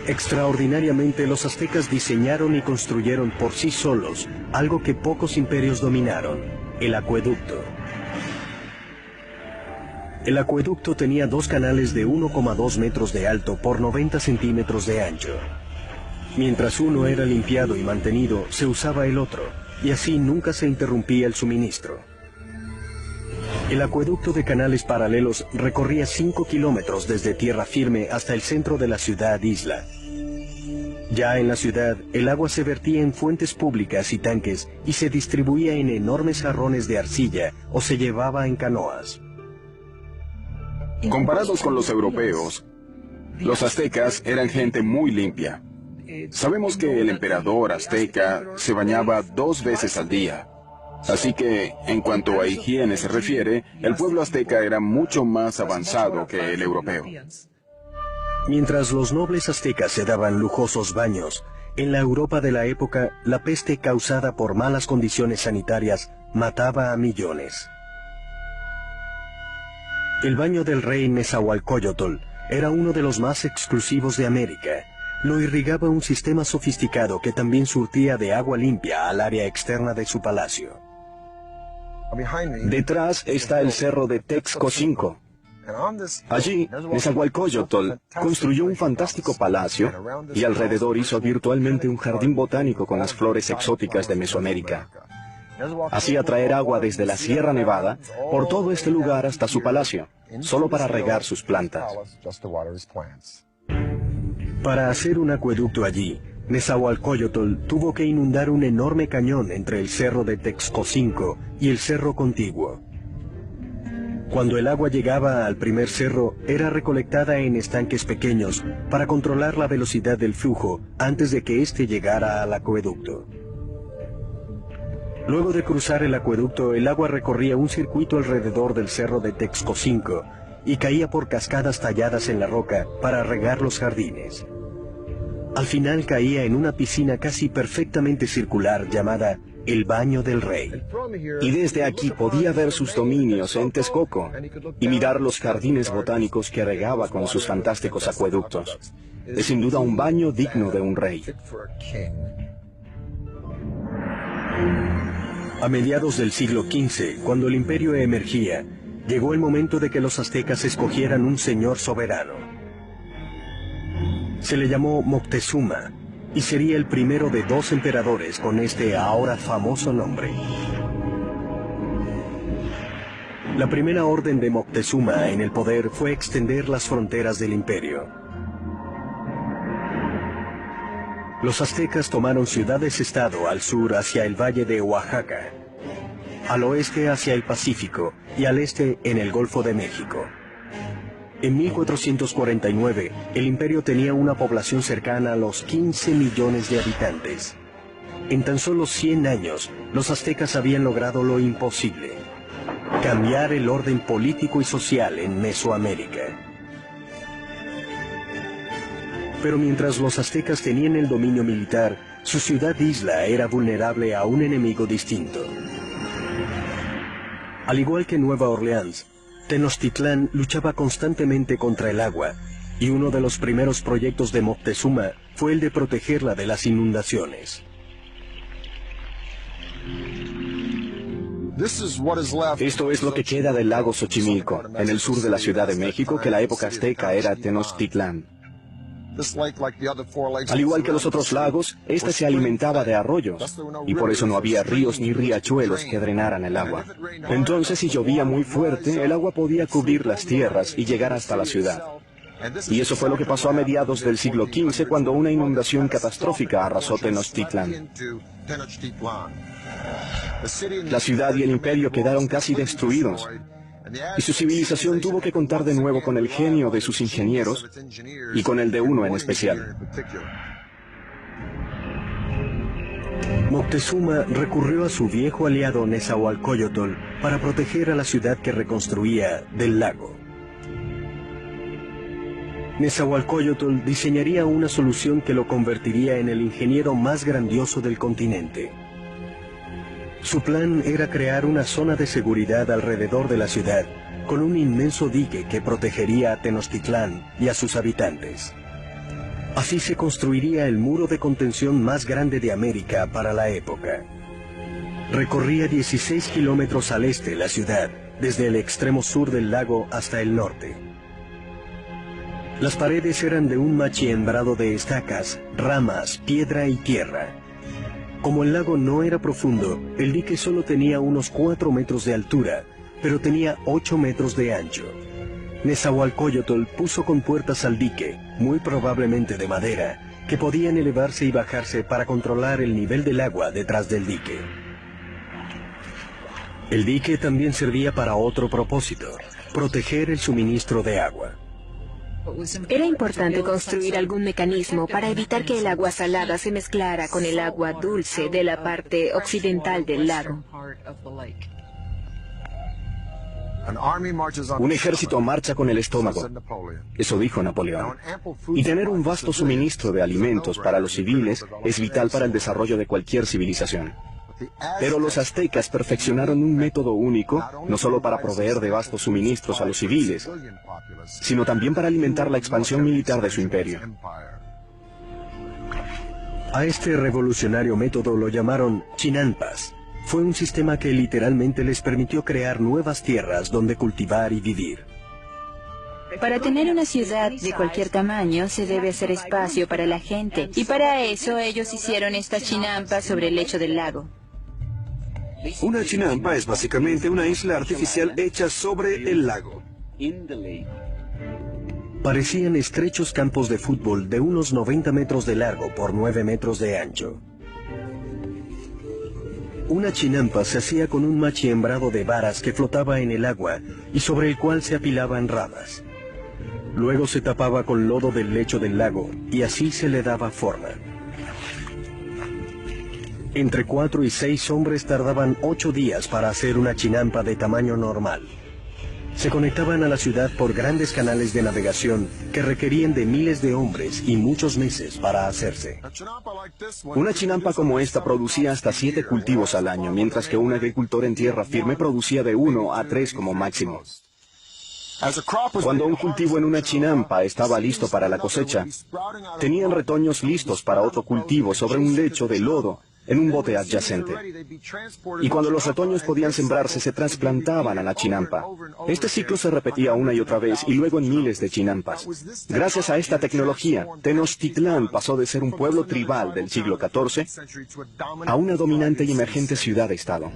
Extraordinariamente, los aztecas diseñaron y construyeron por sí solos algo que pocos imperios dominaron: el acueducto. El acueducto tenía dos canales de 1,2 metros de alto por 90 centímetros de ancho. Mientras uno era limpiado y mantenido, se usaba el otro, y así nunca se interrumpía el suministro. El acueducto de canales paralelos recorría 5 kilómetros desde tierra firme hasta el centro de la ciudad-isla. Ya en la ciudad, el agua se vertía en fuentes públicas y tanques y se distribuía en enormes jarrones de arcilla o se llevaba en canoas. Comparados con los europeos, los aztecas eran gente muy limpia. Sabemos que el emperador azteca se bañaba 2 veces al día. Así que, en cuanto a higiene se refiere, el pueblo azteca era mucho más avanzado que el europeo. Mientras los nobles aztecas se daban lujosos baños, en la Europa de la época, la peste causada por malas condiciones sanitarias mataba a millones. El baño del rey Nezahualcóyotl era uno de los más exclusivos de América. Lo irrigaba un sistema sofisticado que también surtía de agua limpia al área externa de su palacio. Detrás está el cerro de Texcocinco. Allí, Nezahualcóyotl construyó un fantástico palacio y alrededor hizo virtualmente un jardín botánico con las flores exóticas de Mesoamérica. Hacía traer agua desde la Sierra Nevada por todo este lugar hasta su palacio, solo para regar sus plantas. Para hacer un acueducto allí, Nezahualcóyotl tuvo que inundar un enorme cañón entre el cerro de Texcocinco y el cerro contiguo. Cuando el agua llegaba al primer cerro, era recolectada en estanques pequeños para controlar la velocidad del flujo antes de que éste llegara al acueducto. Luego de cruzar el acueducto, el agua recorría un circuito alrededor del cerro de Texcocinco y caía por cascadas talladas en la roca para regar los jardines. Al final caía en una piscina casi perfectamente circular llamada el Baño del Rey. Y desde aquí podía ver sus dominios en Texcoco y mirar los jardines botánicos que regaba con sus fantásticos acueductos. Es sin duda un baño digno de un rey. A mediados del siglo XV, cuando el imperio emergía, llegó el momento de que los aztecas escogieran un señor soberano. Se le llamó Moctezuma, y sería el primero de 2 emperadores con este ahora famoso nombre. La primera orden de Moctezuma en el poder fue extender las fronteras del imperio. Los aztecas tomaron ciudades-estado al sur hacia el valle de Oaxaca, al oeste hacia el Pacífico y al este en el Golfo de México. En 1449, el imperio tenía una población cercana a los 15 millones de habitantes. En tan solo 100 años, los aztecas habían logrado lo imposible: cambiar el orden político y social en Mesoamérica. Pero mientras los aztecas tenían el dominio militar, su ciudad-isla era vulnerable a un enemigo distinto. Al igual que Nueva Orleans, Tenochtitlán luchaba constantemente contra el agua, y uno de los primeros proyectos de Moctezuma fue el de protegerla de las inundaciones. Esto es lo que queda del lago Xochimilco, en el sur de la Ciudad de México, que la época azteca era Tenochtitlán. Al igual que los otros lagos, este se alimentaba de arroyos, y por eso no había ríos ni riachuelos que drenaran el agua. Entonces, si llovía muy fuerte, el agua podía cubrir las tierras y llegar hasta la ciudad. Y eso fue lo que pasó a mediados del siglo XV, cuando una inundación catastrófica arrasó Tenochtitlán. La ciudad y el imperio quedaron casi destruidos, y su civilización tuvo que contar de nuevo con el genio de sus ingenieros y con el de uno en especial. Moctezuma recurrió a su viejo aliado Nezahualcóyotl para proteger a la ciudad que reconstruía del lago. Nezahualcóyotl diseñaría una solución que lo convertiría en el ingeniero más grandioso del continente. Su plan era crear una zona de seguridad alrededor de la ciudad, con un inmenso dique que protegería a Tenochtitlán y a sus habitantes. Así se construiría el muro de contención más grande de América para la época. Recorría 16 kilómetros al este la ciudad, desde el extremo sur del lago hasta el norte. Las paredes eran de un machiembrado de estacas, ramas, piedra y tierra. Como el lago no era profundo, el dique solo tenía unos 4 metros de altura, pero tenía 8 metros de ancho. Nezahualcóyotl puso compuertas al dique, muy probablemente de madera, que podían elevarse y bajarse para controlar el nivel del agua detrás del dique. El dique también servía para otro propósito, proteger el suministro de agua. Era importante construir algún mecanismo para evitar que el agua salada se mezclara con el agua dulce de la parte occidental del lago. Un ejército marcha con el estómago, eso dijo Napoleón. Y tener un vasto suministro de alimentos para los civiles es vital para el desarrollo de cualquier civilización. Pero los aztecas perfeccionaron un método único, no solo para proveer de vastos suministros a los civiles, sino también para alimentar la expansión militar de su imperio. A este revolucionario método lo llamaron chinampas. Fue un sistema que literalmente les permitió crear nuevas tierras donde cultivar y vivir. Para tener una ciudad de cualquier tamaño se debe hacer espacio para la gente, y para eso ellos hicieron estas chinampas sobre el lecho del lago. Una chinampa es básicamente una isla artificial hecha sobre el lago. Parecían estrechos campos de fútbol de unos 90 metros de largo por 9 metros de ancho. Una chinampa se hacía con un machiembrado de varas que flotaba en el agua y sobre el cual se apilaban ramas. Luego se tapaba con lodo del lecho del lago y así se le daba forma. Entre 4 y 6 hombres tardaban 8 días para hacer una chinampa de tamaño normal. Se conectaban a la ciudad por grandes canales de navegación que requerían de miles de hombres y muchos meses para hacerse. Una chinampa como esta producía hasta 7 cultivos al año, mientras que un agricultor en tierra firme producía de 1 a 3 como máximo. Cuando un cultivo en una chinampa estaba listo para la cosecha, tenían retoños listos para otro cultivo sobre un lecho de lodo en un bote adyacente. Y cuando los retoños podían sembrarse, se trasplantaban a la chinampa. Este ciclo se repetía una y otra vez y luego en miles de chinampas. Gracias a esta tecnología, Tenochtitlán pasó de ser un pueblo tribal del siglo XIV a una dominante y emergente ciudad-estado.